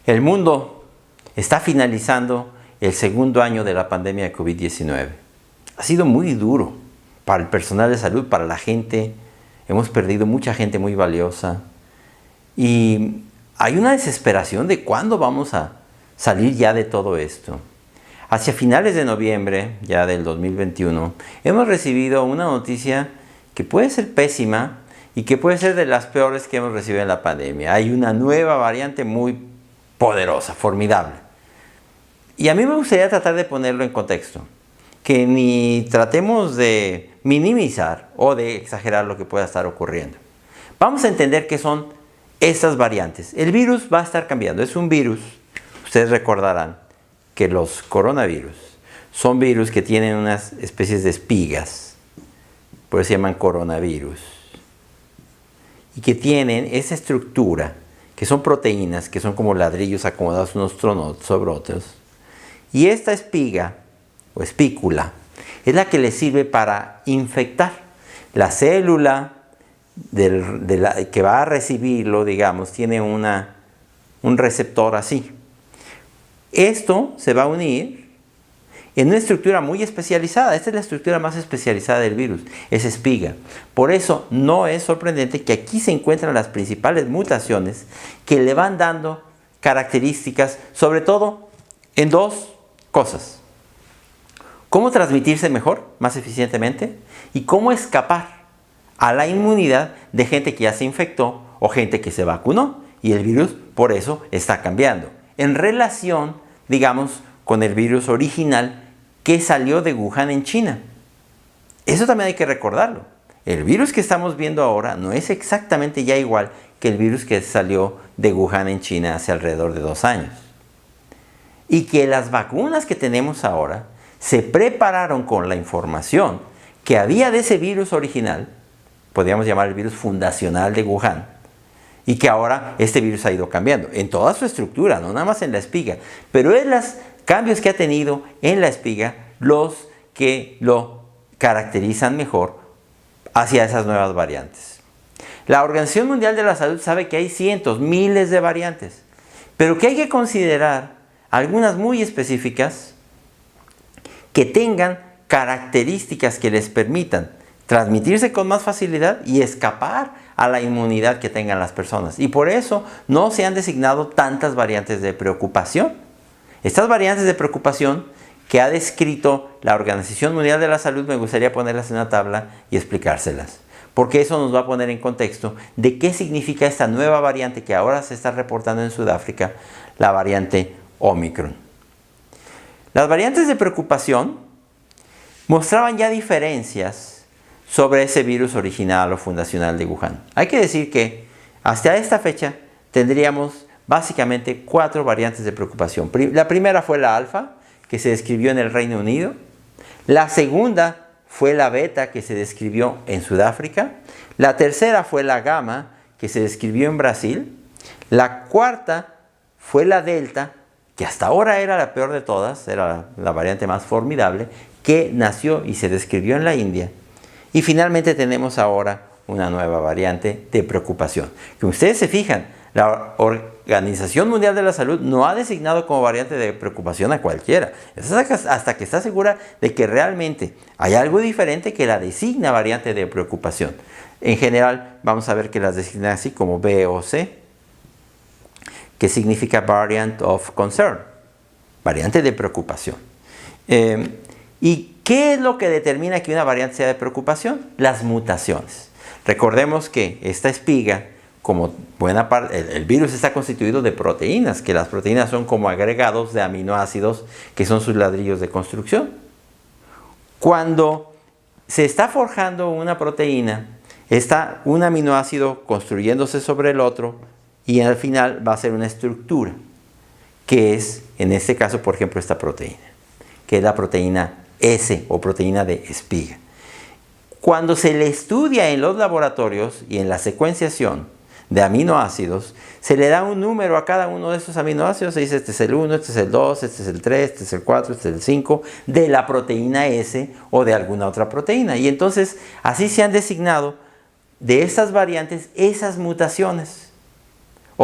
El mundo está finalizando el segundo año de la pandemia de COVID-19. Ha sido muy duro para el personal de salud, para la gente. Hemos perdido mucha gente muy valiosa. Y hay una desesperación de cuándo vamos a salir ya de todo esto. Hacia finales de noviembre, ya del 2021, hemos recibido una noticia que puede ser pésima y que puede ser de las peores que hemos recibido en la pandemia. Hay una nueva variante muy poderosa, formidable. Y a mí me gustaría tratar de ponerlo en contexto, que ni tratemos de minimizar o de exagerar lo que pueda estar ocurriendo. Vamos a entender qué son estas variantes. El virus va a estar cambiando, es un virus. Ustedes recordarán que los coronavirus son virus que tienen unas especies de espigas, por eso se llaman coronavirus, y que tienen esa estructura, que son proteínas, que son como ladrillos acomodados unos sobre otros, y esta espiga o espícula es la que le sirve para infectar la célula que va a recibirlo, digamos, tiene un receptor así. Esto se va a unir en una estructura muy especializada. Esta es la estructura más especializada del virus, es espiga. Por eso no es sorprendente que aquí se encuentran las principales mutaciones que le van dando características, sobre todo en dos cosas. Cómo transmitirse mejor, más eficientemente, y cómo escapar a la inmunidad de gente que ya se infectó o gente que se vacunó. Y el virus por eso está cambiando en relación, digamos, con el virus original que salió de Wuhan en China. Eso también hay que recordarlo. El virus que estamos viendo ahora no es exactamente ya igual que el virus que salió de Wuhan en China hace alrededor de 2 años. Y que las vacunas que tenemos ahora se prepararon con la información que había de ese virus original, podríamos llamar el virus fundacional de Wuhan, y que ahora este virus ha ido cambiando en toda su estructura, no nada más en la espiga, pero es los cambios que ha tenido en la espiga los que lo caracterizan mejor hacia esas nuevas variantes. La Organización Mundial de la Salud sabe que hay cientos, miles de variantes, pero que hay que considerar algunas muy específicas que tengan características que les permitan transmitirse con más facilidad y escapar a la inmunidad que tengan las personas. Y por eso no se han designado tantas variantes de preocupación. Estas variantes de preocupación que ha descrito la Organización Mundial de la Salud, me gustaría ponerlas en una tabla y explicárselas, porque eso nos va a poner en contexto de qué significa esta nueva variante que ahora se está reportando en Sudáfrica, la variante Omicron. Las variantes de preocupación mostraban ya diferencias sobre ese virus original o fundacional de Wuhan. Hay que decir que hasta esta fecha tendríamos básicamente 4 variantes de preocupación. La primera fue la alfa, que se describió en el Reino Unido. La segunda fue la beta, que se describió en Sudáfrica. La tercera fue la gamma, que se describió en Brasil. La cuarta fue la delta, que hasta ahora era la peor de todas, era la variante más formidable, que nació y se describió en la India. Y finalmente tenemos ahora una nueva variante de preocupación. Que ustedes se fijan, la Organización Mundial de la Salud no ha designado como variante de preocupación a cualquiera. Es hasta que está segura de que realmente hay algo diferente que la designa variante de preocupación. En general, vamos a ver que las designa así como B o C, que significa Variant of Concern, variante de preocupación. ¿Y qué es lo que determina que una variante sea de preocupación? Las mutaciones. Recordemos que esta espiga, como buena parte, el virus está constituido de proteínas, que las proteínas son como agregados de aminoácidos, que son sus ladrillos de construcción. Cuando se está forjando una proteína, está un aminoácido construyéndose sobre el otro, y al final va a ser una estructura, que es, en este caso, por ejemplo, esta proteína, que es la proteína S o proteína de espiga. Cuando se le estudia en los laboratorios y en la secuenciación de aminoácidos, se le da un número a cada uno de esos aminoácidos, se dice este es el 1, este es el 2, este es el 3, este es el 4, este es el 5, de la proteína S o de alguna otra proteína. Y entonces así se han designado de estas variantes esas mutaciones.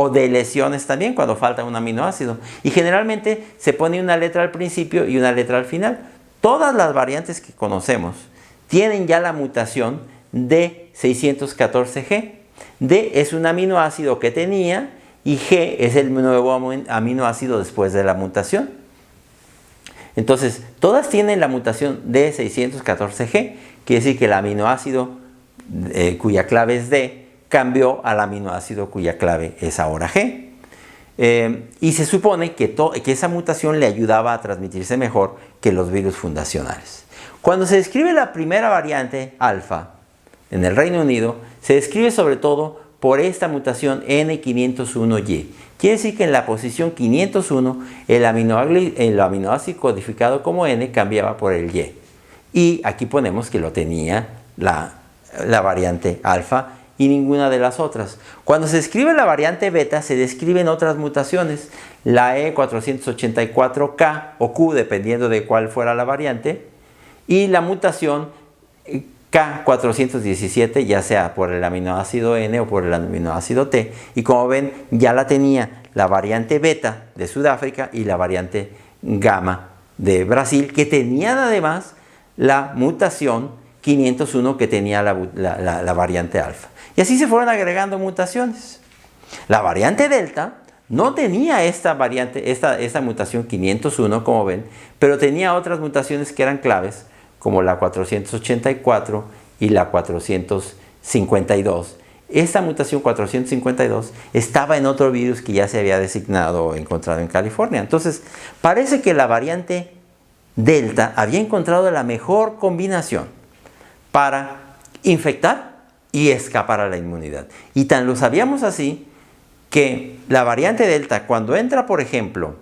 o de lesiones también cuando falta un aminoácido. Y generalmente se pone una letra al principio y una letra al final. Todas las variantes que conocemos tienen ya la mutación D614G. D es un aminoácido que tenía y G es el nuevo aminoácido después de la mutación. Entonces, todas tienen la mutación D614G, quiere decir que el aminoácido cuya clave es D cambió al aminoácido cuya clave es ahora G. Y se supone que esa mutación le ayudaba a transmitirse mejor que los virus fundacionales. Cuando se describe la primera variante alfa en el Reino Unido, se describe sobre todo por esta mutación N501Y. Quiere decir que en la posición 501 el aminoácido codificado como N cambiaba por el Y. Y aquí ponemos que lo tenía la variante alfa y ninguna de las otras. Cuando se escribe la variante beta, se describen otras mutaciones. La E484K o Q, dependiendo de cuál fuera la variante, y la mutación K417, ya sea por el aminoácido N o por el aminoácido T. Y como ven, ya la tenía la variante beta de Sudáfrica y la variante gamma de Brasil, que tenían además la mutación 501 que tenía la variante alfa. Y así se fueron agregando mutaciones. La variante delta no tenía esta mutación 501, como ven, pero tenía otras mutaciones que eran claves, como la 484 y la 452. Esta mutación 452 estaba en otro virus que ya se había designado o encontrado en California. Entonces, parece que la variante delta había encontrado la mejor combinación para infectar y escapar a la inmunidad. Y tan lo sabíamos así que la variante delta, cuando entra, por ejemplo,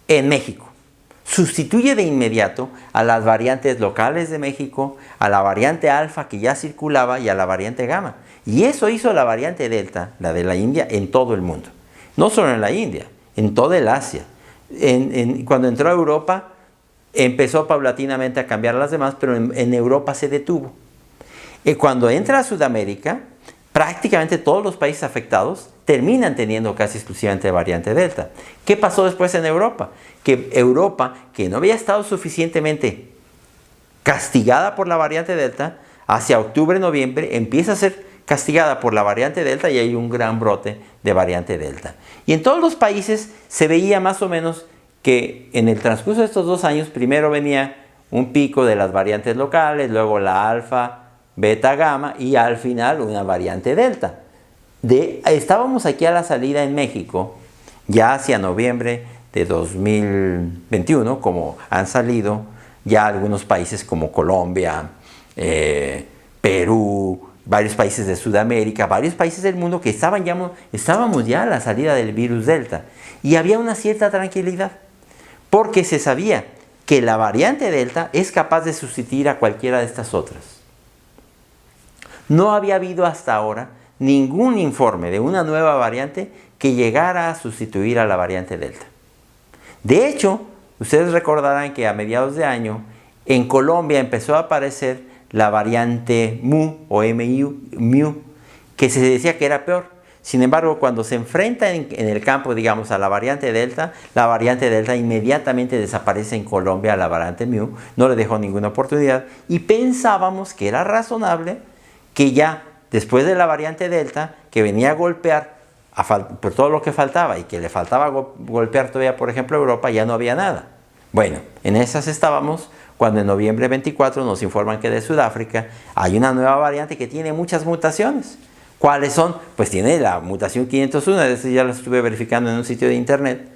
en México, sustituye de inmediato a las variantes locales de México, a la variante alfa que ya circulaba y a la variante gamma. Y eso hizo la variante delta, la de la India, en todo el mundo. No solo en la India, en toda el Asia. Cuando entró a Europa, empezó paulatinamente a cambiar las demás, pero en Europa se detuvo. Y cuando entra a Sudamérica, prácticamente todos los países afectados terminan teniendo casi exclusivamente variante delta. ¿Qué pasó después en Europa? Que Europa, que no había estado suficientemente castigada por la variante delta, hacia octubre-noviembre empieza a ser castigada por la variante delta y hay un gran brote de variante delta. Y en todos los países se veía más o menos que en el transcurso de estos 2 años, primero venía un pico de las variantes locales, luego la alfa, beta, gamma y al final una variante delta. Estábamos aquí a la salida en México, ya hacia noviembre de 2021, como han salido ya algunos países como Colombia, Perú, varios países de Sudamérica, varios países del mundo que estábamos ya a la salida del virus delta. Y había una cierta tranquilidad, porque se sabía que la variante delta es capaz de sustituir a cualquiera de estas otras. No había habido hasta ahora ningún informe de una nueva variante que llegara a sustituir a la variante delta. De hecho, ustedes recordarán que a mediados de año en Colombia empezó a aparecer la variante Mu o Mu, que se decía que era peor. Sin embargo, cuando se enfrenta en el campo, digamos, a la variante delta inmediatamente desaparece en Colombia a la variante Mu, no le dejó ninguna oportunidad y pensábamos que era razonable que ya después de la variante delta, que venía a golpear por todo lo que faltaba y que le faltaba golpear todavía, por ejemplo, a Europa, ya no había nada. Bueno, en esas estábamos cuando en noviembre 24 nos informan que de Sudáfrica hay una nueva variante que tiene muchas mutaciones. ¿Cuáles son? Pues tiene la mutación 501, eso ya lo estuve verificando en un sitio de internet.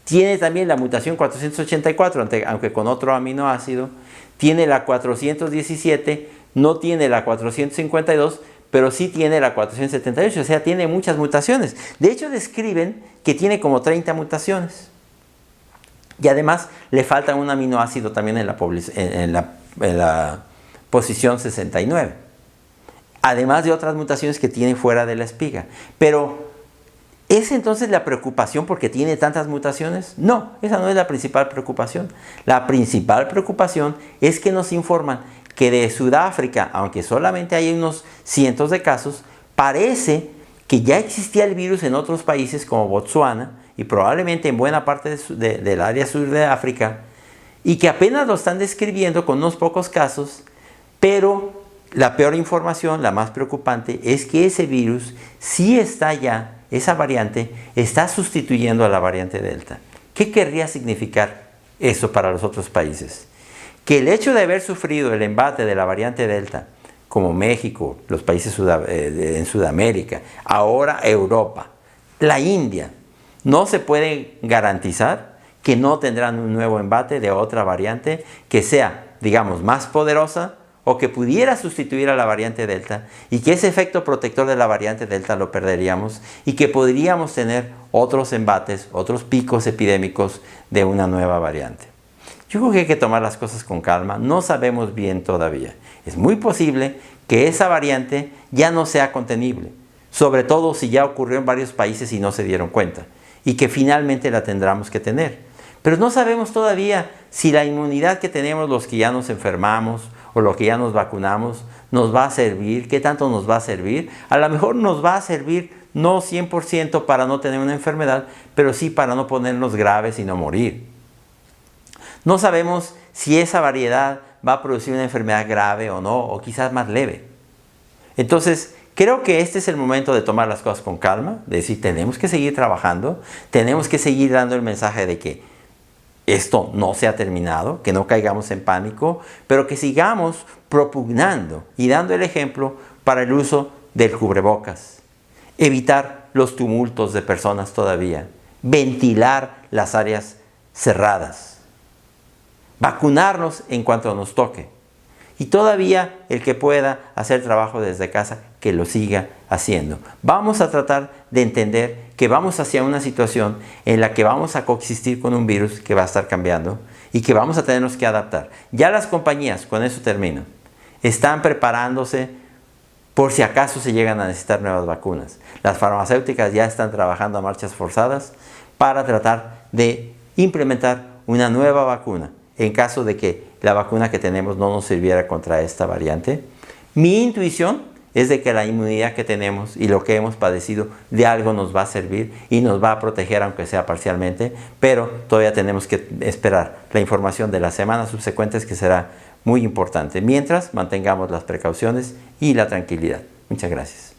Tiene también la mutación 484, aunque con otro aminoácido. Tiene la 417, no tiene la 452, pero sí tiene la 478, o sea, tiene muchas mutaciones. De hecho, describen que tiene como 30 mutaciones. Y además le falta un aminoácido también en la posición 69. Además de otras mutaciones que tiene fuera de la espiga. Pero, ¿es entonces la preocupación porque tiene tantas mutaciones? No, esa no es la principal preocupación. La principal preocupación es que nos informan que de Sudáfrica, aunque solamente hay unos cientos de casos, parece que ya existía el virus en otros países como Botsuana y probablemente en buena parte del área sur de África, y que apenas lo están describiendo con unos pocos casos, pero la peor información, la más preocupante, es que ese virus sí está ya, esa variante está sustituyendo a la variante Delta. ¿Qué querría significar eso para los otros países? Que el hecho de haber sufrido el embate de la variante Delta, como México, los países en Sudamérica, ahora Europa, la India, no se puede garantizar que no tendrán un nuevo embate de otra variante que sea, digamos, más poderosa o que pudiera sustituir a la variante Delta, y que ese efecto protector de la variante Delta lo perderíamos y que podríamos tener otros embates, otros picos epidémicos de una nueva variante. Yo creo que hay que tomar las cosas con calma, no sabemos bien todavía. Es muy posible que esa variante ya no sea contenible, sobre todo si ya ocurrió en varios países y no se dieron cuenta, y que finalmente la tendremos que tener. Pero no sabemos todavía si la inmunidad que tenemos los que ya nos enfermamos o los que ya nos vacunamos nos va a servir, qué tanto nos va a servir. A lo mejor nos va a servir no 100% para no tener una enfermedad, pero sí para no ponernos graves y no morir. No sabemos si esa variedad va a producir una enfermedad grave o no, o quizás más leve. Entonces, creo que este es el momento de tomar las cosas con calma, de decir, tenemos que seguir trabajando, tenemos que seguir dando el mensaje de que esto no se ha terminado, que no caigamos en pánico, pero que sigamos propugnando y dando el ejemplo para el uso del cubrebocas, evitar los tumultos de personas todavía, ventilar las áreas cerradas, vacunarnos en cuanto nos toque. Y todavía el que pueda hacer trabajo desde casa, que lo siga haciendo. Vamos a tratar de entender que vamos hacia una situación en la que vamos a coexistir con un virus que va a estar cambiando y que vamos a tenernos que adaptar. Ya las compañías, con eso termino, están preparándose por si acaso se llegan a necesitar nuevas vacunas. Las farmacéuticas ya están trabajando a marchas forzadas para tratar de implementar una nueva vacuna en caso de que la vacuna que tenemos no nos sirviera contra esta variante. Mi intuición es de que la inmunidad que tenemos y lo que hemos padecido de algo nos va a servir y nos va a proteger, aunque sea parcialmente, pero todavía tenemos que esperar la información de las semanas subsecuentes, que será muy importante. Mientras, mantengamos las precauciones y la tranquilidad. Muchas gracias.